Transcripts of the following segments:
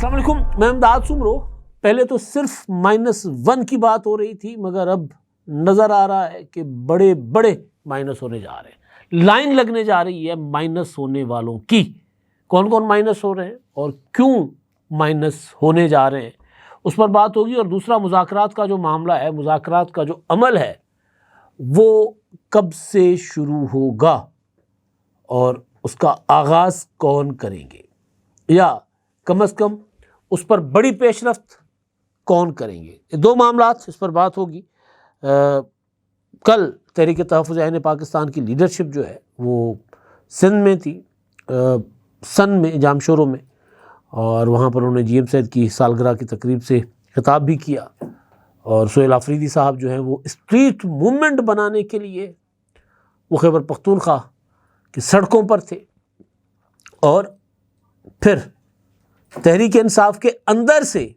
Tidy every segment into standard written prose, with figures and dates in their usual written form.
السلام علیکم، میں امداد سمرو۔ پہلے تو صرف -1 کی بات ہو رہی تھی، مگر اب نظر آ رہا ہے کہ بڑے بڑے مائنس ہونے جا رہے ہیں، لائن لگنے جا رہی ہے مائنس ہونے والوں کی۔ کون کون مائنس ہو رہے ہیں اور کیوں مائنس ہونے جا رہے ہیں اس پر بات ہوگی۔ اور دوسرا، مذاکرات کا جو معاملہ ہے، مذاکرات کا جو عمل ہے وہ کب سے شروع ہوگا اور اس کا آغاز کون کریں گے، یا کم از کم اس پر بڑی پیش رفت کون کریں گے۔ یہ دو معاملات، اس پر بات ہوگی۔ کل تحریک تحفظ عین پاکستان کی لیڈرشپ جو ہے وہ سندھ میں تھی، سن میں، جام شوروں میں، اور وہاں پر انہوں نے جی ایم سید کی سالگرہ کی تقریب سے خطاب بھی کیا، اور سہیل آفریدی صاحب جو ہیں وہ اسٹریٹ موومنٹ بنانے کے لیے وہ خیبر پختونخوا کی سڑکوں پر تھے، اور پھر تحریک انصاف کے اندر سے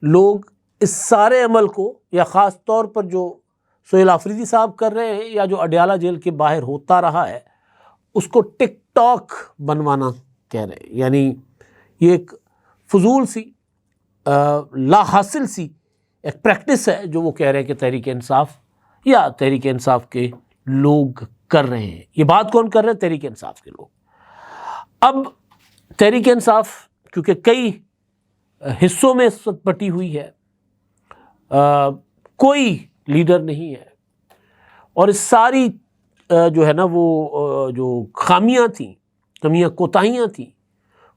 لوگ اس سارے عمل کو، یا خاص طور پر جو سہیل آفریدی صاحب کر رہے ہیں یا جو اڈیالہ جیل کے باہر ہوتا رہا ہے، اس کو ٹک ٹاک بنوانا کہہ رہے ہیں۔ یعنی یہ ایک فضول سی، لا حاصل سی ایک پریکٹس ہے جو وہ کہہ رہے ہیں کہ تحریک انصاف یا تحریک انصاف کے لوگ کر رہے ہیں۔ یہ بات کون کر رہے ہیں؟ تحریک انصاف کے لوگ۔ اب تحریک انصاف کیونکہ کئی حصوں میں اس وقت بٹی ہوئی ہے، کوئی لیڈر نہیں ہے، اور اس ساری جو ہے نا وہ جو خامیاں تھیں، کمیاں کوتاہیاں تھیں،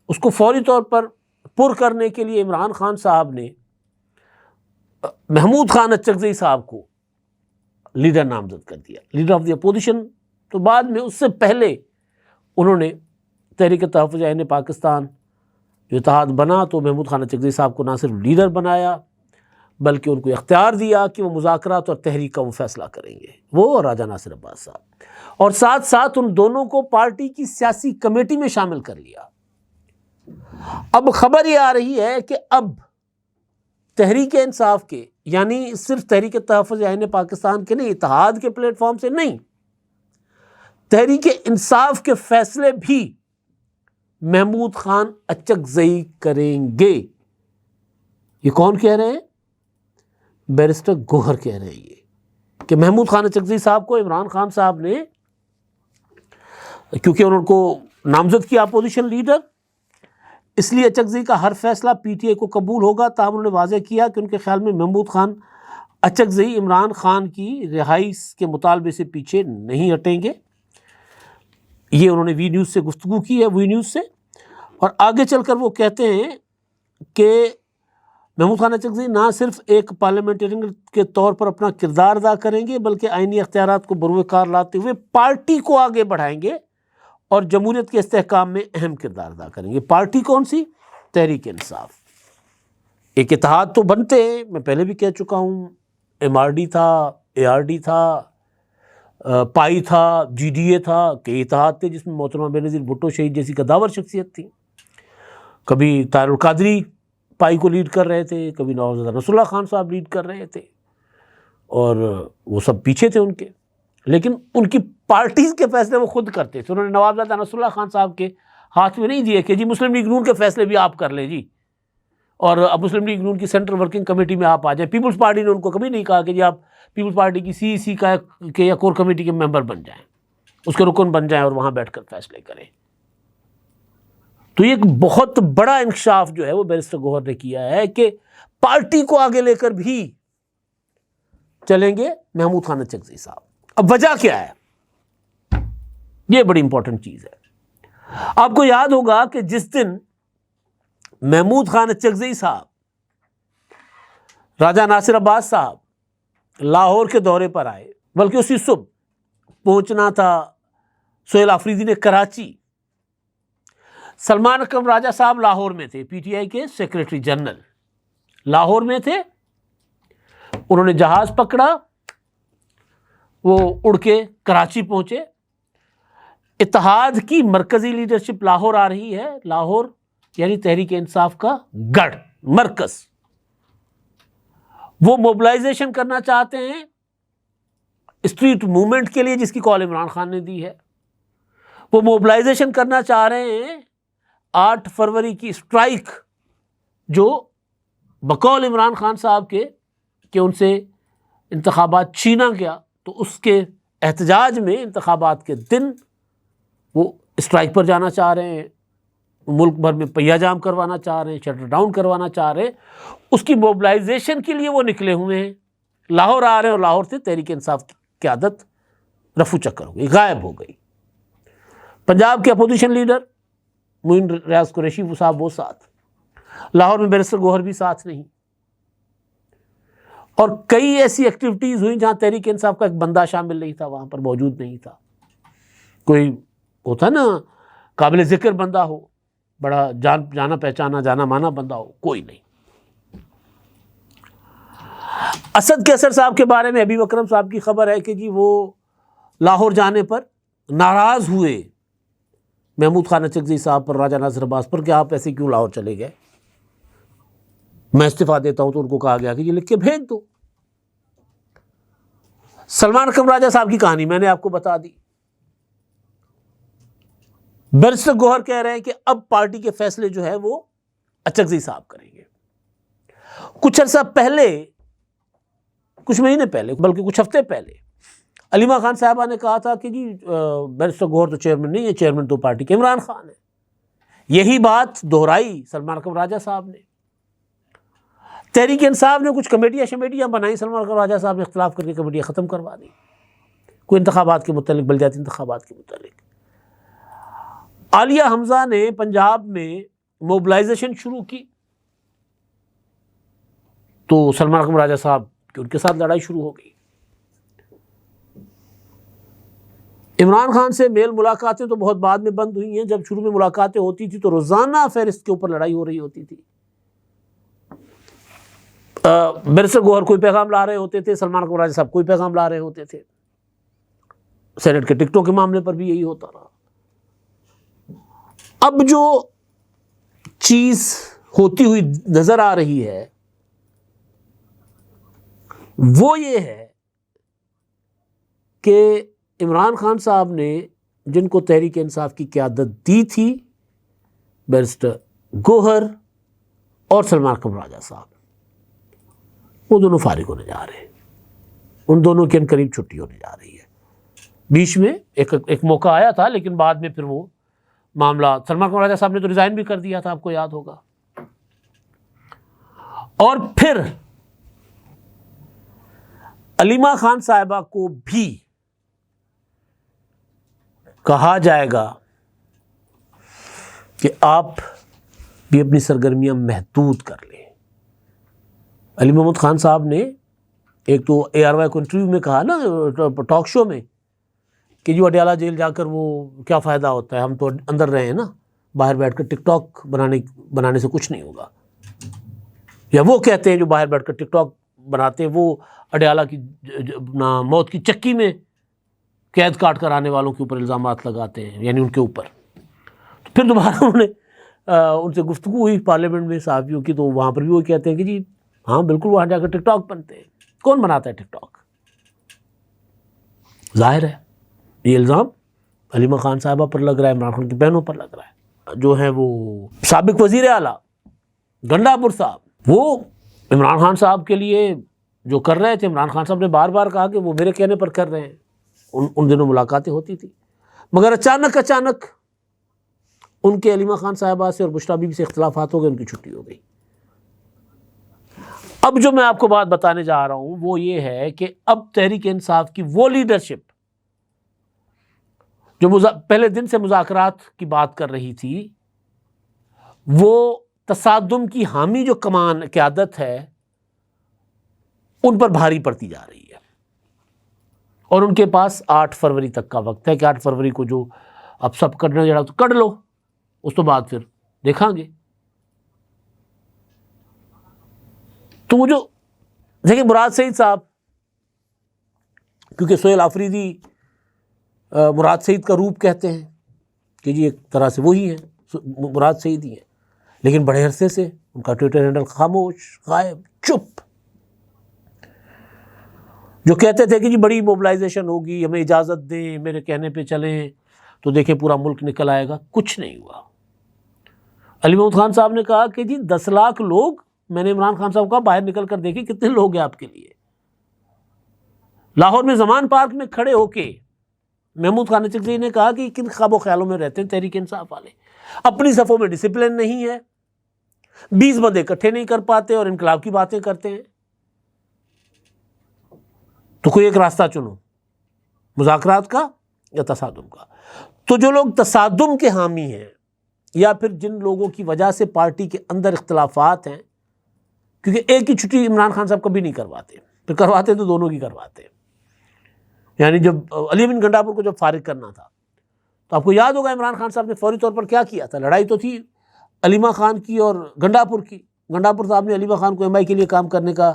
اس کو فوری طور پر پر کرنے کے لیے عمران خان صاحب نے محمود خان اچکزئی صاحب کو لیڈر نامزد کر دیا، لیڈر آف دی اپوزیشن۔ تو بعد میں اس سے پہلے انہوں نے تحریک تحفظ عین پاکستان جو اتحاد بنا تو محمود خان اچکزئی صاحب کو نہ صرف لیڈر بنایا بلکہ ان کو اختیار دیا کہ وہ مذاکرات اور تحریک کا وہ فیصلہ کریں گے، وہ اور راجہ ناصر عباس صاحب، اور ساتھ ساتھ ان دونوں کو پارٹی کی سیاسی کمیٹی میں شامل کر لیا۔ اب خبر یہ آ رہی ہے کہ اب تحریک انصاف کے، یعنی صرف تحریک تحفظ عین پاکستان کے نہیں، اتحاد کے پلیٹ فارم سے نہیں، تحریک انصاف کے فیصلے بھی محمود خان اچکزئی کریں گے۔ یہ کون کہہ رہے ہیں؟ بیرسٹر گوہر کہہ رہے ہیں یہ کہ محمود خان اچکزئی صاحب کو عمران خان صاحب نے، کیونکہ انہوں کو نامزد کیا اپوزیشن لیڈر، اس لیے اچکزئی کا ہر فیصلہ پی ٹی آئی کو قبول ہوگا۔ تاہم انہوں نے واضح کیا کہ ان کے خیال میں محمود خان اچکزئی عمران خان کی رہائی کے مطالبے سے پیچھے نہیں ہٹیں گے۔ یہ انہوں نے وی نیوز سے گفتگو کی ہے، وی نیوز سے، اور آگے چل کر وہ کہتے ہیں کہ محمود خان اچکزئی نہ صرف ایک پارلیمنٹرین کے طور پر اپنا کردار ادا کریں گے بلکہ آئینی اختیارات کو بروئے کار لاتے ہوئے پارٹی کو آگے بڑھائیں گے اور جمہوریت کے استحکام میں اہم کردار ادا کریں گے۔ پارٹی کون سی؟ تحریک انصاف۔ ایک اتحاد تو بنتے ہیں، میں پہلے بھی کہہ چکا ہوں، ایم آر ڈی تھا، اے آر ڈی تھا، پائی تھا، جی ڈی اے تھا، کئی اتحاد تھے جس میں محترمہ بینظیر بھٹو شہید جیسی قداور شخصیت تھی۔ کبھی طاہر القادری پائی کو لیڈ کر رہے تھے، کبھی نواب نصر اللہ خان صاحب لیڈ کر رہے تھے، اور وہ سب پیچھے تھے ان کے، لیکن ان کی پارٹیز کے فیصلے وہ خود کرتے تھے۔ انہوں نے نواب زادہ نصر اللہ خان صاحب کے ہاتھ میں نہیں دیے کہ جی مسلم لیگ نون کے فیصلے بھی آپ کر لیں جی، اور اب مسلم لیگ نون کی سینٹرل ورکنگ کمیٹی میں آپ آ جائیں۔ پیپلز پارٹی نے ان کو کبھی نہیں کہا کہ جی آپ پیپلز پارٹی کی سی سی کا یا کور کمیٹی کے ممبر بن جائیں، اس کے رکن بن جائیں اور وہاں بیٹھ کر فیصلے کریں۔ تو یہ ایک بہت بڑا انکشاف جو ہے وہ بیرسٹر گوہر نے کیا ہے کہ پارٹی کو آگے لے کر بھی چلیں گے محمود خان اچکزئی صاحب۔ اب وجہ کیا ہے؟ یہ بڑی امپورٹنٹ چیز ہے۔ آپ کو یاد ہوگا کہ جس دن محمود خان اچکزئی صاحب، راجہ ناصر عباس صاحب لاہور کے دورے پر آئے، بلکہ اسی صبح پہنچنا تھا سہیل آفریدی نے کراچی، سلمان اکرم راجہ صاحب لاہور میں تھے، پی ٹی آئی کے سیکریٹری جنرل لاہور میں تھے، انہوں نے جہاز پکڑا، وہ اڑ کے کراچی پہنچے۔ اتحاد کی مرکزی لیڈرشپ لاہور آ رہی ہے، لاہور یعنی تحریک انصاف کا گڑھ، مرکز، وہ موبلائزیشن کرنا چاہتے ہیں اسٹریٹ موومنٹ کے لیے جس کی کال عمران خان نے دی ہے۔ وہ موبلائزیشن کرنا چاہ رہے ہیں 8 فروری کی اسٹرائک جو بقول عمران خان صاحب کے کہ ان سے انتخابات چھینا گیا، تو اس کے احتجاج میں انتخابات کے دن وہ اسٹرائک پر جانا چاہ رہے ہیں، ملک بھر میں پہیہ جام کروانا چاہ رہے ہیں، شٹر ڈاؤن کروانا چاہ رہے ہیں، اس کی موبلائزیشن کے لیے وہ نکلے ہوئے ہیں، لاہور آ رہے ہیں، اور لاہور سے تحریک انصاف کی قیادت رفو چکر ہو گئی، غائب ہو گئی۔ پنجاب کے اپوزیشن لیڈر معین ریاض قریشی وہ صاحب وہ ساتھ، لاہور میں بیرسٹر گوہر بھی ساتھ نہیں، اور کئی ایسی ایکٹیویٹیز ہوئیں جہاں تحریک انصاف کا ایک بندہ شامل نہیں تھا، وہاں پر موجود نہیں تھا۔ کوئی ہوتا نا قابل ذکر بندہ ہو، بڑا جانا پہچانا جانا مانا بندہ ہو، کوئی نہیں۔ اسد کیسر صاحب کے بارے میں ابی اکرم صاحب کی خبر ہے کہ جی وہ لاہور جانے پر ناراض ہوئے محمود خان اچکزئی صاحب پر، راجہ ناصر عباس پر، کہ آپ ایسے کیوں لاہور چلے گئے، میں استعفیٰ دیتا ہوں۔ تو ان کو کہا گیا کہ یہ لکھ کے بھیج دو۔ سلمان اکرم راجہ صاحب کی کہانی میں نے آپ کو بتا دی۔ بیرسٹر گوہر کہہ رہے ہیں کہ اب پارٹی کے فیصلے جو ہے وہ اچکزئی صاحب کریں گے۔ کچھ عرصہ پہلے، کچھ مہینے پہلے بلکہ کچھ ہفتے پہلے، علیمہ خان صاحبہ نے کہا تھا کہ جی بیرسٹر گوہر تو چیئرمین نہیں ہے، چیئرمین تو پارٹی کے عمران خان ہے۔ یہی بات دہرائی سلمان اکرم راجہ صاحب نے۔ تحریک انصاف نے کچھ کمیٹیاں بنائیں، سلمان اکرم راجہ صاحب نے اختلاف کر کے کمیٹیاں ختم کروا دی، کوئی انتخابات کے متعلق، بلدیاتی انتخابات کے متعلق۔ عالیہ حمزہ نے پنجاب میں موبلائزیشن شروع کی، تو سلمان اکرم راجہ صاحب کی ان کے ساتھ لڑائی شروع ہو گئی۔ عمران خان سے میل ملاقاتیں تو بہت بعد میں بند ہوئی ہیں، جب شروع میں ملاقاتیں ہوتی تھی تو روزانہ فہرست کے اوپر لڑائی ہو رہی ہوتی تھی۔ بیرسٹر گوہر کوئی پیغام لا رہے ہوتے تھے، سلمان اکرم راجہ صاحب کوئی پیغام لا رہے ہوتے تھے۔ سینٹ کے ٹکٹوں کے معاملے پر بھی یہی ہوتا رہا۔ اب جو چیز ہوتی ہوئی نظر آ رہی ہے وہ یہ ہے کہ عمران خان صاحب نے جن کو تحریک انصاف کی قیادت دی تھی، بیرسٹر گوہر اور سلمان اکرم راجہ صاحب، وہ دونوں فارغ ہونے جا رہے ہیں، ان دونوں کے قریب چھٹی ہونے جا رہی ہے۔ بیچ میں ایک موقع آیا تھا، لیکن بعد میں پھر وہ معاملہ، سلمان اکرم راجہ صاحب نے تو ریزائن بھی کر دیا تھا، آپ کو یاد ہوگا۔ اور پھر علیمہ خان صاحبہ کو بھی کہا جائے گا کہ آپ بھی اپنی سرگرمیاں محدود کر لیں۔ علی محمد خان صاحب نے ایک تو ARY کو انٹرویو میں کہا نا، ٹاک شو میں، کہ جو اڈیالہ جیل جا کر وہ کیا فائدہ ہوتا ہے، ہم تو اندر رہے ہیں نا، باہر بیٹھ کر ٹک ٹاک بنانے سے کچھ نہیں ہوگا۔ یا وہ کہتے ہیں جو باہر بیٹھ کر ٹک ٹاک بناتے ہیں، وہ اڈیالہ کی موت کی چکی میں قید کاٹ کر آنے والوں کے اوپر الزامات لگاتے ہیں، یعنی ان کے اوپر۔ تو پھر دوبارہ انہوں نے ان سے گفتگو ہوئی پارلیمنٹ میں صحافیوں کی، تو وہاں پر بھی وہ کہتے ہیں کہ جی ہاں بالکل، وہاں جا کر ٹک ٹاک بنتے ہیں۔ کون بناتا ہے ٹک ٹاک؟ ظاہر ہے یہ الزام علیمہ خان صاحبہ پر لگ رہا ہے، عمران خان کی بہنوں پر لگ رہا ہے۔ جو ہیں وہ سابق وزیر اعلیٰ گنڈا پور صاحب، وہ عمران خان صاحب کے لیے جو کر رہے تھے، عمران خان صاحب نے بار بار کہا کہ وہ میرے کہنے پر کر رہے ہیں، ان دنوں ملاقاتیں ہوتی تھی، مگر اچانک ان کے علیمہ خان صاحبہ سے اور بشریٰ بی بی سے اختلافات ہو گئے، ان کی چھٹی ہو گئی۔ اب جو میں آپ کو بات بتانے جا رہا ہوں وہ یہ ہے کہ اب تحریک انصاف کی وہ لیڈرشپ جو پہلے دن سے مذاکرات کی بات کر رہی تھی، وہ تصادم کی حامی جو کمان قیادت ہے ان پر بھاری پڑتی جا رہی ہے، اور ان کے پاس 8 فروری تک کا وقت ہے کہ 8 فروری کو جو اب سب کرنا جڑا تو کر لو، اس تو بعد پھر دیکھیں گے۔ تو وہ جو دیکھیں مراد سعید صاحب، کیونکہ سہیل آفریدی مراد سعید کا روپ کہتے ہیں کہ جی ایک طرح سے وہی ہیں، مراد سعید ہی ہیں، لیکن بڑے عرصے سے ان کا ٹویٹر ہینڈل خاموش، غائب، چپ۔ جو کہتے تھے کہ جی بڑی موبلائزیشن ہوگی، ہمیں اجازت دیں، میرے کہنے پہ چلیں تو دیکھیں پورا ملک نکل آئے گا، کچھ نہیں ہوا۔ علی محمود خان صاحب نے کہا کہ جی 10 لاکھ لوگ، میں نے عمران خان صاحب کا باہر نکل کر دیکھیں کتنے لوگ ہیں آپ کے لیے. لاہور میں زمان پارک میں کھڑے ہو کے محمود خان اچکزئی نے کہا کہ کن خواب و خیالوں میں رہتے ہیں تحریک انصاف والے، اپنی صفوں میں ڈسپلن نہیں ہے، 20 بندے اکٹھے نہیں کر پاتے اور انقلاب کی باتیں کرتے ہیں. تو کوئی ایک راستہ چنو، مذاکرات کا یا تصادم کا. تو جو لوگ تصادم کے حامی ہیں یا پھر جن لوگوں کی وجہ سے پارٹی کے اندر اختلافات ہیں، کیونکہ ایک ہی چھٹی عمران خان صاحب کبھی نہیں کرواتے، پھر کرواتے تو دونوں کی کرواتے. یعنی جب علی بن گنڈاپور کو جب فارغ کرنا تھا تو آپ کو یاد ہوگا عمران خان صاحب نے فوری طور پر کیا کیا تھا. لڑائی تو تھی علیمہ خان کی اور گنڈاپور کی. گنڈاپور صاحب نے علیمہ خان کو ایم آئی کے لیے کام کرنے کا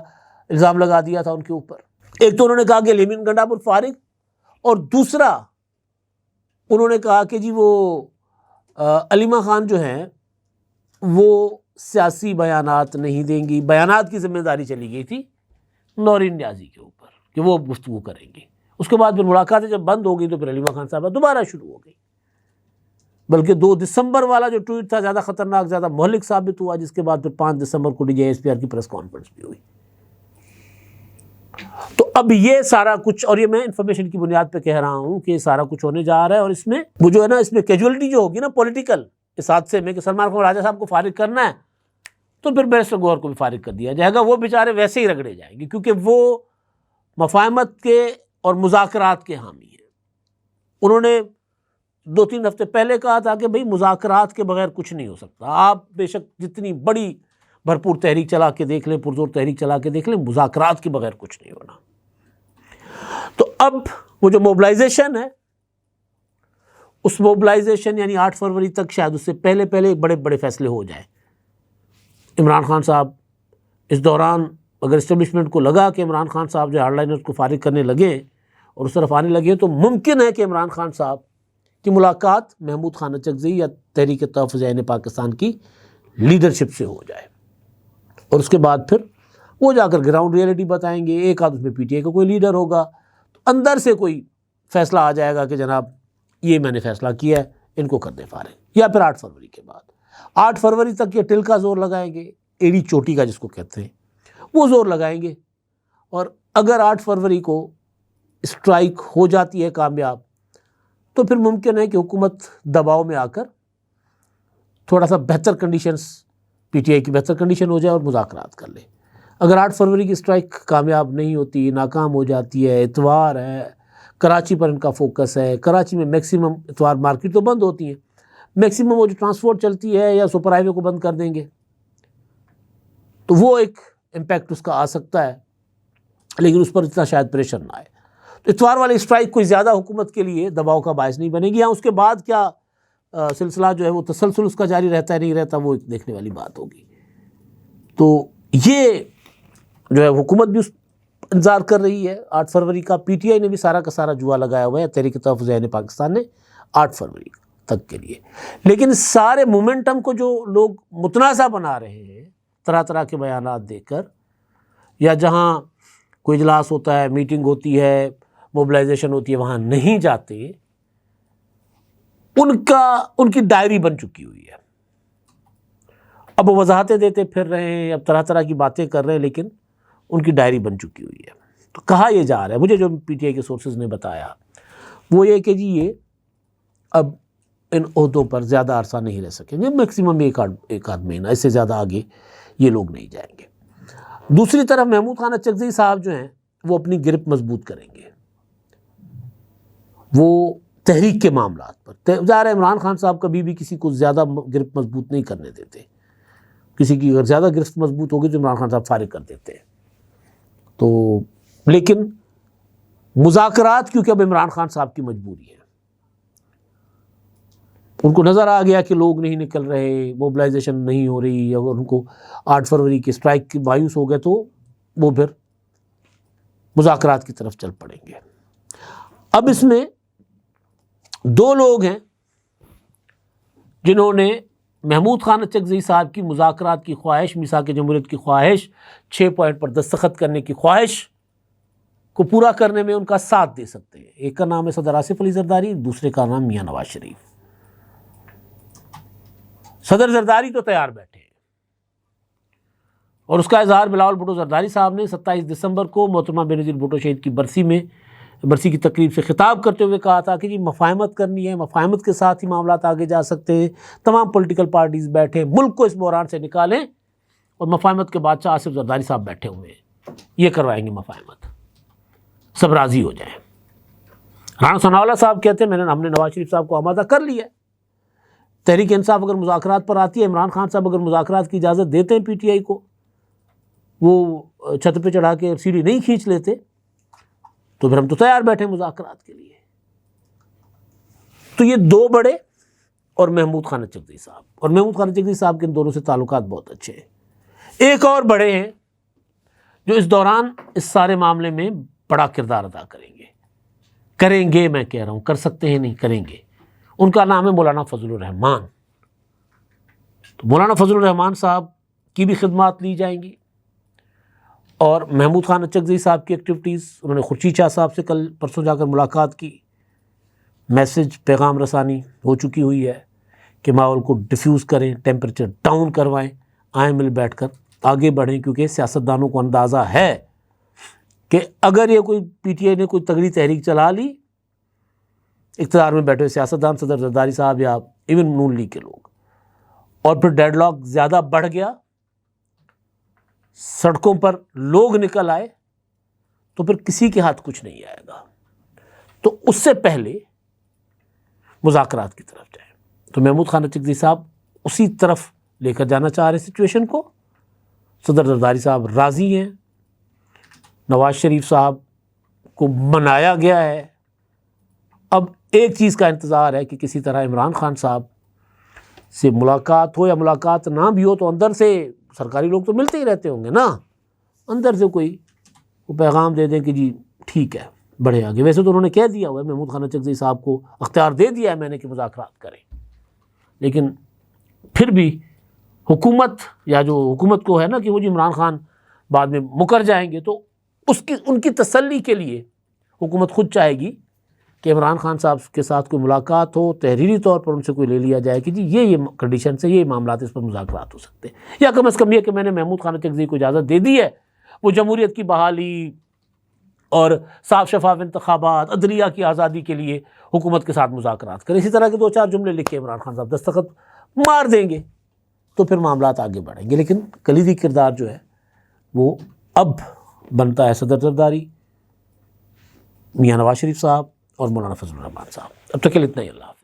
الزام لگا دیا تھا ان کے اوپر. ایک تو انہوں نے کہا کہ علی بن گنڈاپور فارغ، اور دوسرا انہوں نے کہا کہ جی وہ علیمہ خان جو ہیں وہ سیاسی بیانات نہیں دیں گی. بیانات کی ذمہ داری چلی گئی تھی نورین نیازی کے اوپر کہ وہ گفتگو کریں گے. اس کے بعد پھر ملاقاتیں جب بند ہو گئی تو پھر علیمہ خان صاحبہ دوبارہ شروع ہو گئی. بلکہ 2 دسمبر والا جو ٹویٹ تھا زیادہ خطرناک، زیادہ مہلک ثابت ہوا، جس کے بعد پھر 5 دسمبر کو D J S P R کی پریس کانفرنس بھی ہوئی. تو اب یہ سارا کچھ، اور یہ میں انفارمیشن کی بنیاد پہ کہہ رہا ہوں کہ یہ سارا کچھ ہونے جا رہا ہے. اور اس میں وہ جو ہے نا، اس میں کیجولیٹی جو ہوگی نا پولیٹیکل اس حادثے میں، کہ سلمان خان راجہ صاحب کو فارغ کرنا ہے تو پھر بیرسٹر گوہر کو بھی فارغ کر دیا جائے گا. وہ بیچارے ویسے ہی رگڑے جائیں گے کیونکہ وہ مفاہمت کے اور مذاکرات کے حامی ہیں. انہوں نے 2-3 ہفتے پہلے کہا تھا کہ بھئی مذاکرات کے بغیر کچھ نہیں ہو سکتا. آپ بے شک جتنی بڑی بھرپور تحریک چلا کے دیکھ لیں، پرزور تحریک چلا کے دیکھ لیں، مذاکرات کے بغیر کچھ نہیں ہونا. تو اب وہ جو موبلائزیشن ہے، اس موبلائزیشن یعنی 8 فروری تک، شاید اس سے پہلے پہلے بڑے بڑے فیصلے ہو جائیں. عمران خان صاحب اس دوران اگر اسٹیبلشمنٹ کو لگا کہ عمران خان صاحب جو ہارڈ لائنرز کو فارغ کرنے لگے اور اس طرف آنے لگے، تو ممکن ہے کہ عمران خان صاحب کی ملاقات محمود خان اچکزئی یا تحریک تحفظ عین پاکستان کی لیڈرشپ سے ہو جائے، اور اس کے بعد پھر وہ جا کر گراؤنڈ ریئلٹی بتائیں گے. ایک آدھ اس میں پی ٹی آئی کا کوئی لیڈر ہوگا تو اندر سے کوئی فیصلہ آ جائے گا کہ جناب یہ میں نے فیصلہ کیا ہے، ان کو کر دیں فارغ. یا پھر 8 فروری کے بعد، 8 فروری تک یہ ٹل کا زور لگائیں گے، ایڑی چوٹی کا جس کو کہتے ہیں، وہ زور لگائیں گے. اور اگر 8 فروری کو اسٹرائک ہو جاتی ہے کامیاب، تو پھر ممکن ہے کہ حکومت دباؤ میں آ کر تھوڑا سا بہتر کنڈیشنز، پی ٹی آئی کی بہتر کنڈیشن ہو جائے اور مذاکرات کر لے. اگر 8 فروری کی اسٹرائک کامیاب نہیں ہوتی، ناکام ہو جاتی ہے، اتوار ہے، کراچی پر ان کا فوکس ہے، کراچی میں میکسیمم اتوار مارکیٹ تو بند ہوتی ہیں، میکسیمم وہ جو ٹرانسپورٹ چلتی ہے یا سپر ہائی وے کو بند کر دیں گے، تو وہ ایک امپیکٹ اس کا آ سکتا ہے، لیکن اس پر اتنا شاید پریشر نہ آئے. تو اتوار والی اسٹرائک کوئی زیادہ حکومت کے لیے دباؤ کا باعث نہیں بنے گی. ہاں اس کے بعد کیا سلسلہ جو ہے وہ تسلسل اس کا جاری رہتا ہے نہیں رہتا، وہ ایک دیکھنے والی بات ہوگی. تو یہ جو ہے حکومت بھی اس انتظار کر رہی ہے 8 فروری کا. پی ٹی آئی نے بھی سارا کا سارا جوا لگایا ہوا ہے، تحریک تحفظ عین پاکستان نے 8 فروری تک کے لیے. لیکن سارے مومنٹم کو جو لوگ متنازع بنا رہے ہیں طرح طرح کے بیانات دے کر، یا جہاں کوئی اجلاس ہوتا ہے، میٹنگ ہوتی ہے، موبلائزیشن ہوتی ہے، وہاں نہیں جاتے، ان کی ڈائری بن چکی ہوئی ہے. اب وہ وضاحتیں دیتے پھر رہے ہیں، اب طرح طرح کی باتیں کر رہے ہیں، لیکن ان کی ڈائری بن چکی ہوئی ہے. تو کہا یہ جا رہا ہے، مجھے جو پی ٹی آئی کے سورسز نے بتایا وہ یہ کہ جی یہ اب ان عہدوں پر زیادہ عرصہ نہیں رہ سکیں گے، میکسیمم ایک آدھ مہینہ، اس سے زیادہ آگے یہ لوگ نہیں جائیں گے. دوسری طرف محمود خان اچکزئی صاحب جو ہیں وہ اپنی گرپ مضبوط کریں گے، وہ تحریک کے معاملات پر. ظاہر ہے عمران خان صاحب کبھی بھی کسی کو زیادہ گرپ مضبوط نہیں کرنے دیتے، کسی کی اگر زیادہ گرفت مضبوط ہوگی تو عمران خان صاحب فارغ کر دیتے ہیں. تو لیکن مذاکرات کیونکہ اب عمران خان صاحب کی مجبوری ہے، ان کو نظر آ گیا کہ لوگ نہیں نکل رہے، موبلائزیشن نہیں ہو رہی، اگر ان کو 8 فروری کی اسٹرائک کی مایوس ہو گئے تو وہ پھر مذاکرات کی طرف چل پڑیں گے. اب اس میں 2 لوگ ہیں جنہوں نے محمود خان اچکزئی صاحب کی مذاکرات کی خواہش، میثاق جمہوریت کی خواہش، 6 پوائنٹ پر دستخط کرنے کی خواہش کو پورا کرنے میں ان کا ساتھ دے سکتے ہیں. ایک کا نام ہے صدر آصف علی زرداری، دوسرے کا نام میاں نواز شریف. صدر زرداری تو تیار بیٹھے ہیں، اور اس کا اظہار بلاول بھٹو زرداری صاحب نے 27 دسمبر کو محترمہ بینظیر بھٹو شہید کی برسی کی تقریب سے خطاب کرتے ہوئے کہا تھا کہ جی مفاہمت کرنی ہے، مفاہمت کے ساتھ ہی معاملات آگے جا سکتے ہیں، تمام پولیٹیکل پارٹیز بیٹھیں، ملک کو اس بحران سے نکالیں، اور مفاہمت کے بادشاہ آصف زرداری صاحب بیٹھے ہوئے ہیں، یہ کروائیں گے مفاہمت، سب راضی ہو جائیں۔ رانا ثناءاللہ صاحب کہتے ہیں ہم نے نواز شریف صاحب کو آمادہ کر لیا ہے، تحریک انصاف اگر مذاکرات پر آتی ہے، عمران خان صاحب اگر مذاکرات کی اجازت دیتے ہیں پی ٹی آئی کو، وہ چھت پہ چڑھا کے سیڑھی نہیں کھینچ لیتے، تو پھر ہم تو تیار بیٹھے مذاکرات کے لیے۔ تو یہ دو بڑے اور محمود خان اچکزئی صاحب، اور محمود خان اچکزئی صاحب کے ان دونوں سے تعلقات بہت اچھے ہیں۔ ایک اور بڑے ہیں جو اس دوران اس سارے معاملے میں بڑا کردار ادا کریں گے، میں کہہ رہا ہوں، کر سکتے ہیں نہیں، کریں گے۔ ان کا نام ہے مولانا فضل الرحمان۔ تو مولانا فضل الرحمان صاحب کی بھی خدمات لی جائیں گی، اور محمود خان اچکزئی صاحب کی ایکٹیویٹیز، انہوں نے خورشید شاہ صاحب سے کل پرسوں جا کر ملاقات کی، میسج پیغام رسانی ہو چکی ہوئی ہے کہ ماحول کو ڈیفیوز کریں، ٹیمپریچر ڈاؤن کروائیں، آئیں مل بیٹھ کر آگے بڑھیں، کیونکہ سیاستدانوں کو اندازہ ہے کہ اگر یہ کوئی پی ٹی آئی نے کوئی تگڑی تحریک چلا لی، اقتدار میں بیٹھے سیاستدان، صدر زرداری صاحب یا ایون نون لیگ کے لوگ، اور پھر ڈیڈ لاک زیادہ بڑھ گیا، سڑکوں پر لوگ نکل آئے، تو پھر کسی کے ہاتھ کچھ نہیں آئے گا۔ تو اس سے پہلے مذاکرات کی طرف جائیں۔ تو محمود خان اچکزئی صاحب اسی طرف لے کر جانا چاہ رہے سچویشن کو۔ صدر زرداری صاحب راضی ہیں، نواز شریف صاحب کو منایا گیا ہے، اب ایک چیز کا انتظار ہے کہ کسی طرح عمران خان صاحب سے ملاقات ہو، یا ملاقات نہ بھی ہو تو اندر سے، سرکاری لوگ تو ملتے ہی رہتے ہوں گے نا، اندر سے کوئی پیغام دے دیں کہ جی ٹھیک ہے بڑھے آگے۔ ویسے تو انہوں نے کہہ دیا ہوا ہے، محمود خان اچکزئی صاحب کو اختیار دے دیا ہے میں نے کہ مذاکرات کریں، لیکن پھر بھی حکومت، یا جو حکومت کو ہے نا کہ وہ جی عمران خان بعد میں مکر جائیں گے، تو ان کی تسلی کے لیے حکومت خود چاہے گی کہ عمران خان صاحب کے ساتھ کوئی ملاقات ہو، تحریری طور پر ان سے کوئی لے لیا جائے کہ جی یہ کنڈیشن سے یہ معاملات، اس پر مذاکرات ہو سکتے ہیں، یا کم از کم یہ کہ میں نے محمود خان اچکزئی کو اجازت دے دی ہے، وہ جمہوریت کی بحالی اور صاف شفاف انتخابات، عدلیہ کی آزادی کے لیے حکومت کے ساتھ مذاکرات کرے۔ اسی طرح کے 2-4 جملے لکھ کے عمران خان صاحب دستخط مار دیں گے تو پھر معاملات آگے بڑھیں گے۔ لیکن کلیدی کردار جو ہے وہ اب بنتا ہے صدر زرداری، میاں نواز شریف صاحب اور مولانا فضل الرحمان صاحب۔ اب تک کے لیے اتنا ہی، اللہ حافظ۔